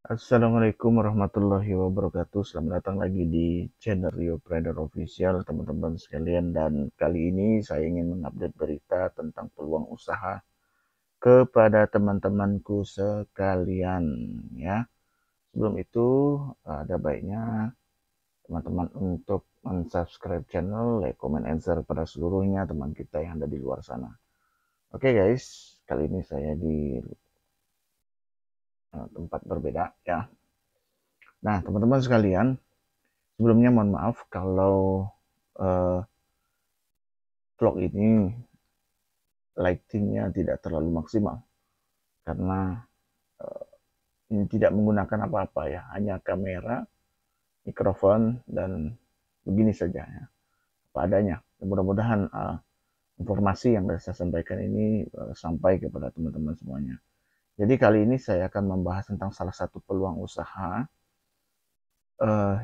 Assalamualaikum warahmatullahi wabarakatuh. Selamat datang lagi di channel Rio Trader Official, teman-teman sekalian. Dan kali ini saya ingin mengupdate berita tentang peluang usaha kepada teman-temanku sekalian, ya. Sebelum itu, ada baiknya teman-teman untuk mensubscribe channel, like, comment, and share pada seluruhnya teman kita yang ada di luar sana. Oke guys, kali ini saya di tempat berbeda, ya. Nah, teman-teman sekalian, sebelumnya mohon maaf kalau uh, vlog ini lightingnya tidak terlalu maksimal karena uh, ini tidak menggunakan apa-apa, ya, hanya kamera, mikrofon, dan begini saja, ya, apa adanya. Mudah-mudahan informasi yang saya sampaikan ini sampai kepada teman-teman semuanya. Jadi kali ini saya akan membahas tentang salah satu peluang usaha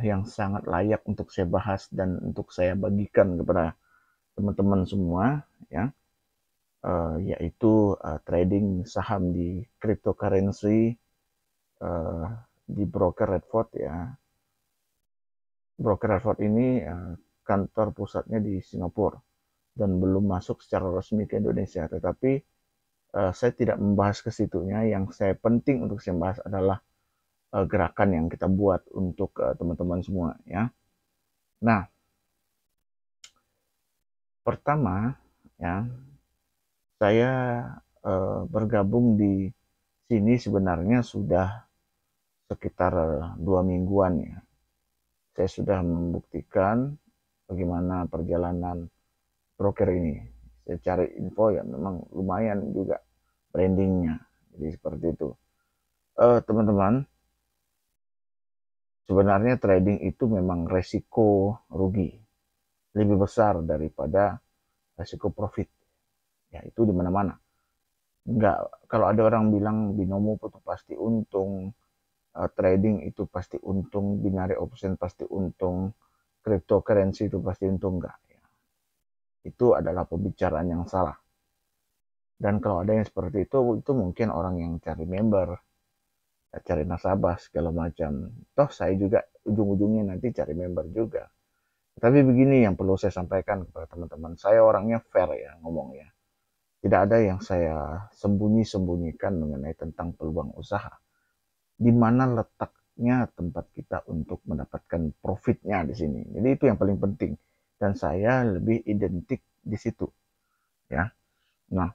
yang sangat layak untuk saya bahas dan untuk saya bagikan kepada teman-teman semua, ya. Yaitu trading saham di cryptocurrency uh, di broker Redford, ya. Broker Redford ini kantor pusatnya di Singapura dan belum masuk secara resmi ke Indonesia. Tetapi saya tidak membahas ke situnya. Yang saya penting untuk saya bahas adalah gerakan yang kita buat untuk teman-teman semua, ya. Nah, pertama, ya, saya bergabung di sini sebenarnya sudah sekitar 2 mingguan, ya. Saya sudah membuktikan bagaimana perjalanan broker ini. Saya cari info, ya, memang lumayan juga brandingnya. Jadi seperti itu. Teman-teman, sebenarnya trading itu memang resiko rugi lebih besar daripada resiko profit. Ya, itu di mana-mana. Enggak, kalau ada orang bilang binomo itu pasti untung, trading itu pasti untung, binary option pasti untung, cryptocurrency itu pasti untung, enggak. Ya. Itu adalah pembicaraan yang salah. Dan kalau ada yang seperti itu mungkin orang yang cari member, cari nasabah, segala macam. Toh saya juga ujung-ujungnya nanti cari member juga. Tapi begini yang perlu saya sampaikan kepada teman-teman. Saya orangnya fair, ya, ngomongnya. Tidak ada yang saya sembunyi-sembunyikan mengenai tentang peluang usaha. Di mana letaknya tempat kita untuk mendapatkan profitnya di sini. Jadi itu yang paling penting. Dan saya lebih identik di situ, ya. Nah,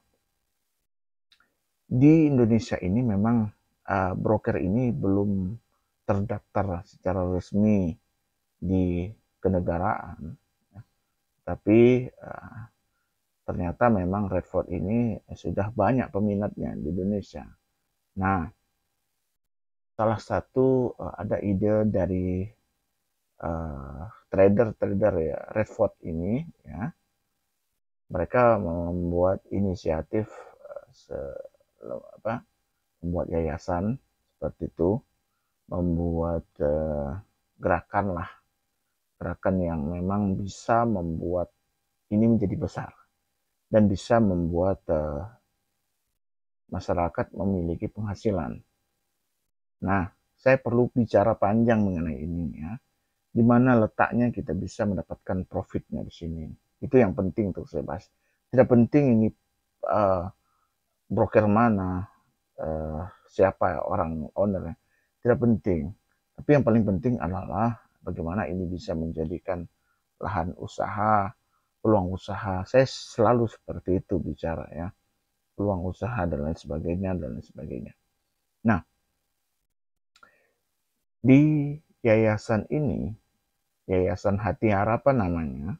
di Indonesia ini memang broker ini belum terdaftar secara resmi di kenegaraan, ya. Tapi ternyata memang Redford ini sudah banyak peminatnya di Indonesia. Nah, salah satu ada ide dari trader-trader, ya, Redford ini, ya. Mereka membuat inisiatif apa, membuat yayasan seperti itu, membuat gerakan lah, gerakan yang memang bisa membuat ini menjadi besar dan bisa membuat masyarakat memiliki penghasilan. Nah, saya perlu bicara panjang mengenai ini, ya. Di mana letaknya kita bisa mendapatkan profitnya di sini. Itu yang penting untuk saya bahas. Tidak penting ini uh, broker mana, siapa orang ownernya. Tidak penting. Tapi yang paling penting adalah bagaimana ini bisa menjadikan lahan usaha, peluang usaha. Saya selalu seperti itu bicara, ya. Peluang usaha dan lain sebagainya dan lain sebagainya. Nah, di yayasan ini, Yayasan Hati Harapan namanya,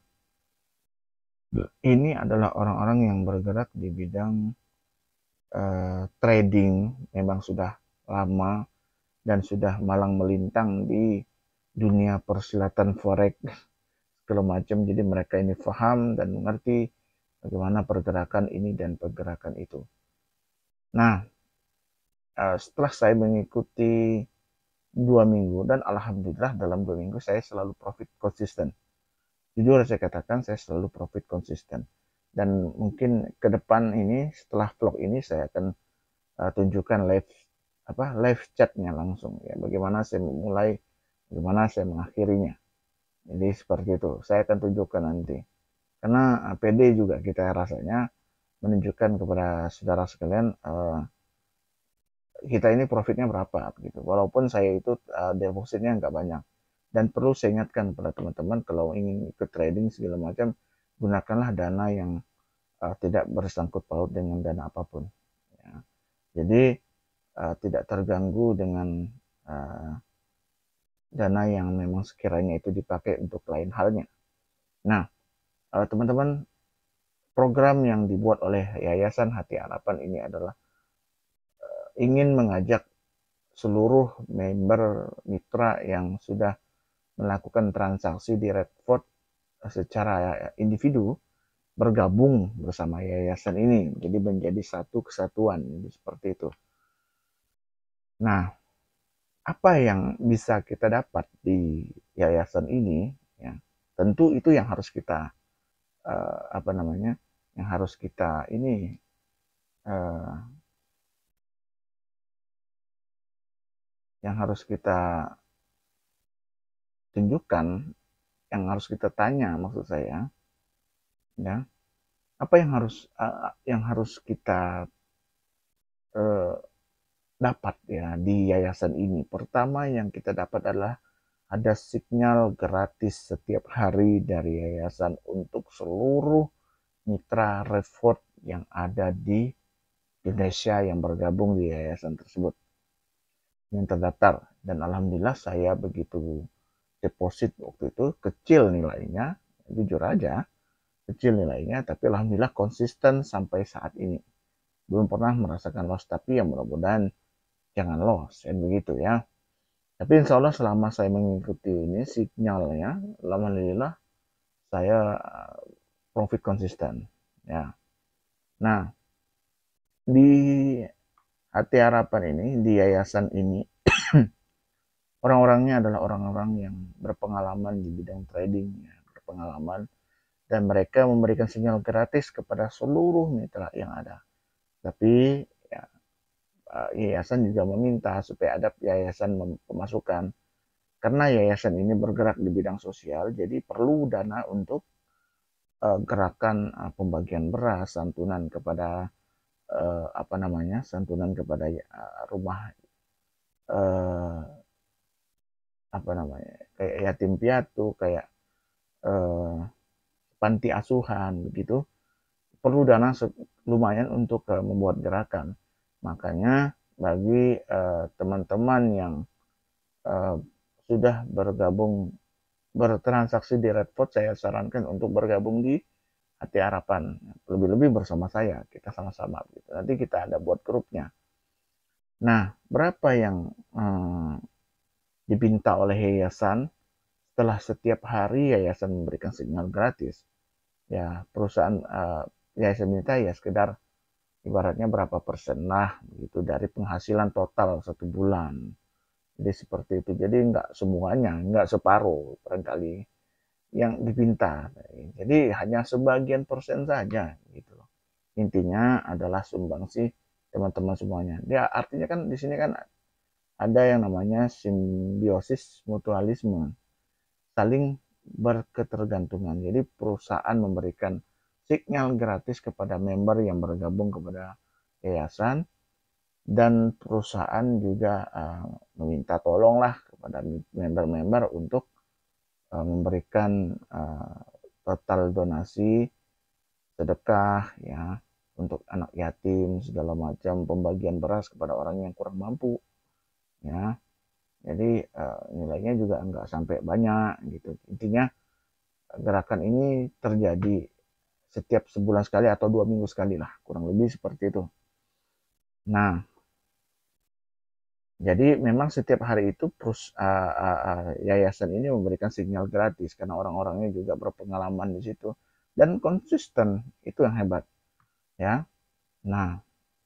ini adalah orang-orang yang bergerak di bidang trading, memang sudah lama dan sudah malang melintang di dunia persilatan forex segala macam. Jadi mereka ini paham dan mengerti bagaimana pergerakan ini dan pergerakan itu. Nah, setelah saya mengikuti 2 minggu, dan alhamdulillah dalam 2 minggu saya selalu profit konsisten. Jujur saya katakan saya selalu profit konsisten. Dan mungkin ke depan ini setelah vlog ini saya akan tunjukkan live live chatnya langsung ya, bagaimana saya memulai, bagaimana saya mengakhirinya. Jadi seperti itu saya akan tunjukkan nanti, karena pede juga kita rasanya menunjukkan kepada saudara sekalian kita ini profitnya berapa gitu, walaupun saya itu depositnya nggak banyak. Dan perlu saya ingatkan pada teman-teman, kalau ingin ikut trading segala macam, gunakanlah dana yang tidak bersangkut paut dengan dana apapun ya. Jadi tidak terganggu dengan uh, dana yang memang sekiranya itu dipakai untuk lain halnya. Nah, teman-teman, program yang dibuat oleh Yayasan Hati Harapan ini adalah ingin mengajak seluruh member mitra yang sudah melakukan transaksi di Redford secara individu bergabung bersama yayasan ini, jadi menjadi satu kesatuan, jadi seperti itu. Nah, apa yang bisa kita dapat di yayasan ini ya, tentu itu yang harus kita yang harus kita ini yang harus kita tunjukkan, yang harus kita tanya, maksud saya ya, apa yang harus kita dapat ya di yayasan ini. Pertama yang kita dapat adalah ada sinyal gratis setiap hari dari yayasan untuk seluruh mitra Redford yang ada di Indonesia yang bergabung di yayasan tersebut, yang terdaftar. Dan alhamdulillah saya begitu deposit waktu itu kecil nilainya, jujur aja kecil nilainya, tapi alhamdulillah konsisten sampai saat ini. Belum pernah merasakan loss, tapi yang mudah-mudahan jangan loss, dan begitu ya. Tapi insya Allah selama saya mengikuti ini sinyalnya, alhamdulillah saya profit konsisten ya. Nah, di Hati Harapan ini, di yayasan ini, orang-orangnya adalah orang-orang yang berpengalaman di bidang trading ya, berpengalaman, dan mereka memberikan sinyal gratis kepada seluruh mitra yang ada. Tapi ya, yayasan juga meminta supaya ada yayasan pemasukan, karena yayasan ini bergerak di bidang sosial, jadi perlu dana untuk gerakan pembagian beras, santunan kepada santunan kepada rumah kayak yatim piatu, kayak panti asuhan begitu, perlu dana lumayan untuk membuat gerakan. Makanya bagi teman-teman yang sudah bertransaksi di Redford, saya sarankan untuk bergabung di Hati Harapan, lebih-lebih bersama saya, kita sama-sama gitu. Nanti kita ada buat grupnya. Nah, berapa yang dipinta oleh yayasan setelah setiap hari yayasan memberikan sinyal gratis? Ya, perusahaan yayasan minta ya sekedar ibaratnya berapa persen lah gitu dari penghasilan total satu bulan. Jadi seperti itu. Jadi nggak semuanya, nggak separuh barangkali yang dipinta. Jadi hanya sebagian persen saja gitu loh. Intinya adalah sumbangsi teman-teman semuanya. Dia artinya kan di sini kan ada yang namanya simbiosis mutualisme, saling berketergantungan. Jadi perusahaan memberikan sinyal gratis kepada member yang bergabung kepada yayasan, dan perusahaan juga meminta tolonglah kepada member-member untuk memberikan total donasi, sedekah ya, untuk anak yatim segala macam, pembagian beras kepada orang yang kurang mampu ya. Jadi nilainya juga enggak sampai banyak gitu. Intinya gerakan ini terjadi setiap sebulan sekali atau 2 minggu sekali lah, kurang lebih seperti itu. Nah, jadi memang setiap hari itu yayasan ini memberikan sinyal gratis karena orang-orangnya juga berpengalaman di situ dan konsisten, itu yang hebat ya. Nah,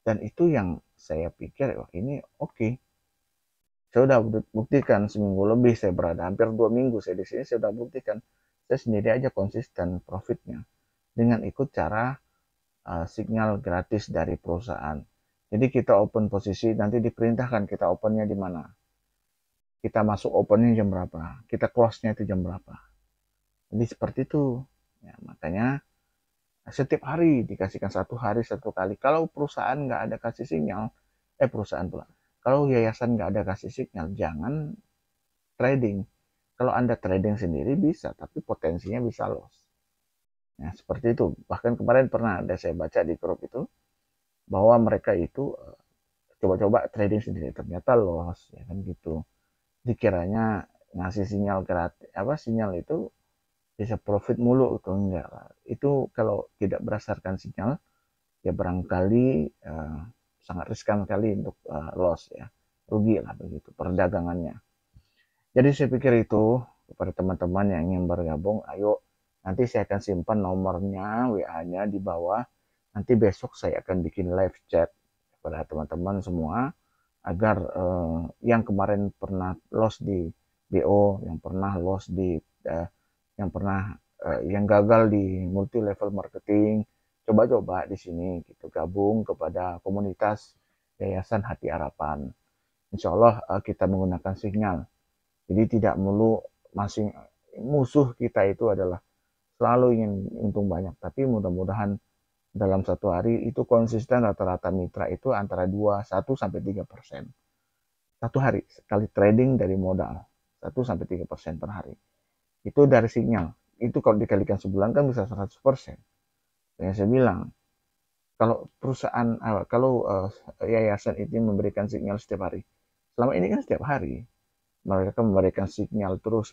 dan itu yang saya pikir, wah ini oke. Saya sudah buktikan seminggu lebih saya berada, hampir 2 minggu saya di sini, saya sudah buktikan saya sendiri aja konsisten profitnya dengan ikut cara sinyal gratis dari perusahaan. Jadi kita open posisi, nanti diperintahkan kita opennya di mana. Kita masuk opennya jam berapa, kita close-nya itu jam berapa. Jadi seperti itu. Ya, makanya setiap hari dikasihkan 1 hari 1 kali. Kalau perusahaan nggak ada kasih sinyal, perusahaan pula. Kalau yayasan nggak ada kasih sinyal, jangan trading. Kalau Anda trading sendiri bisa, tapi potensinya bisa loss. Nah, seperti itu. Bahkan kemarin pernah ada saya baca di grup itu, bahwa mereka itu coba-coba trading sendiri, ternyata loss, ya kan gitu. Dikiranya ngasih sinyal gratis, sinyal itu bisa profit mulu, itu enggak lah. Itu kalau tidak berdasarkan sinyal, ya barangkali sangat riskan sekali untuk loss, ya, rugi lah begitu perdagangannya. Jadi saya pikir itu kepada teman-teman yang ingin bergabung, ayo nanti saya akan simpan nomornya, WA-nya di bawah. Nanti besok saya akan bikin live chat kepada teman-teman semua agar yang kemarin pernah loss di BO, yang pernah loss di yang gagal di multi level marketing, coba-coba di sini gitu gabung kepada komunitas Yayasan Hati Harapan. Insya Allah kita menggunakan sinyal. Jadi tidak melulu masing musuh kita itu adalah selalu ingin untung banyak, tapi mudah-mudahan dalam 1 hari itu konsisten rata-rata mitra itu antara 1 sampai 3%. 1 hari sekali trading dari modal 1 sampai 3% per hari. Itu dari sinyal. Itu kalau dikalikan sebulan kan bisa 100%. Yang saya bilang, kalau perusahaan, yayasan itu memberikan sinyal setiap hari. Selama ini kan setiap hari. Mereka memberikan sinyal terus,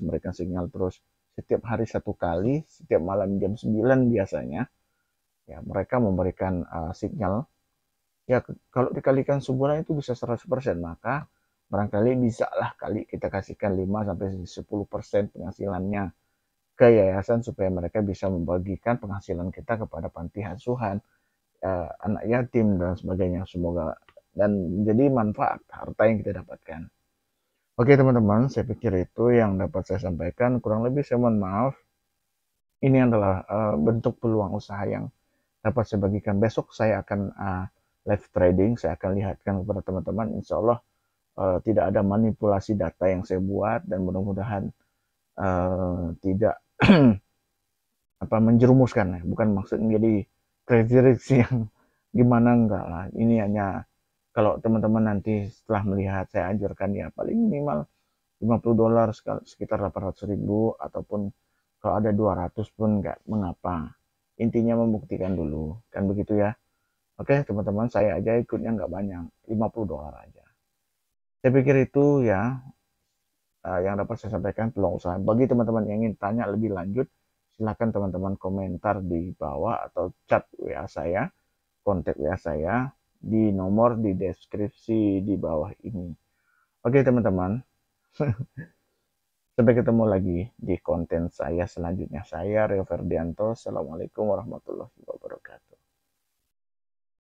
setiap hari 1 kali, setiap malam jam 9 biasanya, ya mereka memberikan sinyal, ya kalau dikalikan sebulan itu bisa 100%, maka barangkali bisa lah kali kita kasihkan 5-10% penghasilannya ke yayasan supaya mereka bisa membagikan penghasilan kita kepada panti asuhan, anak yatim dan sebagainya, semoga dan menjadi manfaat harta yang kita dapatkan. Oke teman-teman, saya pikir itu yang dapat saya sampaikan. Kurang lebih saya mohon maaf. Ini adalah bentuk peluang usaha yang dapat saya bagikan. Besok saya akan live trading. Saya akan lihatkan kepada teman-teman. Insya Allah tidak ada manipulasi data yang saya buat. Dan mudah-mudahan tidak menjerumuskan. Ya. Bukan maksud menjadi prediksi yang gimana, enggak lah. Ini hanya kalau teman-teman nanti setelah melihat saya ajarkan, ya paling minimal $50 sekitar 800.000, ataupun kalau ada 200 pun nggak mengapa. Intinya membuktikan dulu, kan begitu ya. Oke teman-teman, saya aja ikutnya nggak banyak, $50 aja. Saya pikir itu ya yang dapat saya sampaikan peluang usaha. Bagi teman-teman yang ingin tanya lebih lanjut, silakan teman-teman komentar di bawah atau chat WA saya, kontak WA saya di nomor di deskripsi di bawah ini. Oke teman-teman. Sampai ketemu lagi di konten saya selanjutnya. Saya Rio Ferdianto. Assalamualaikum warahmatullahi wabarakatuh.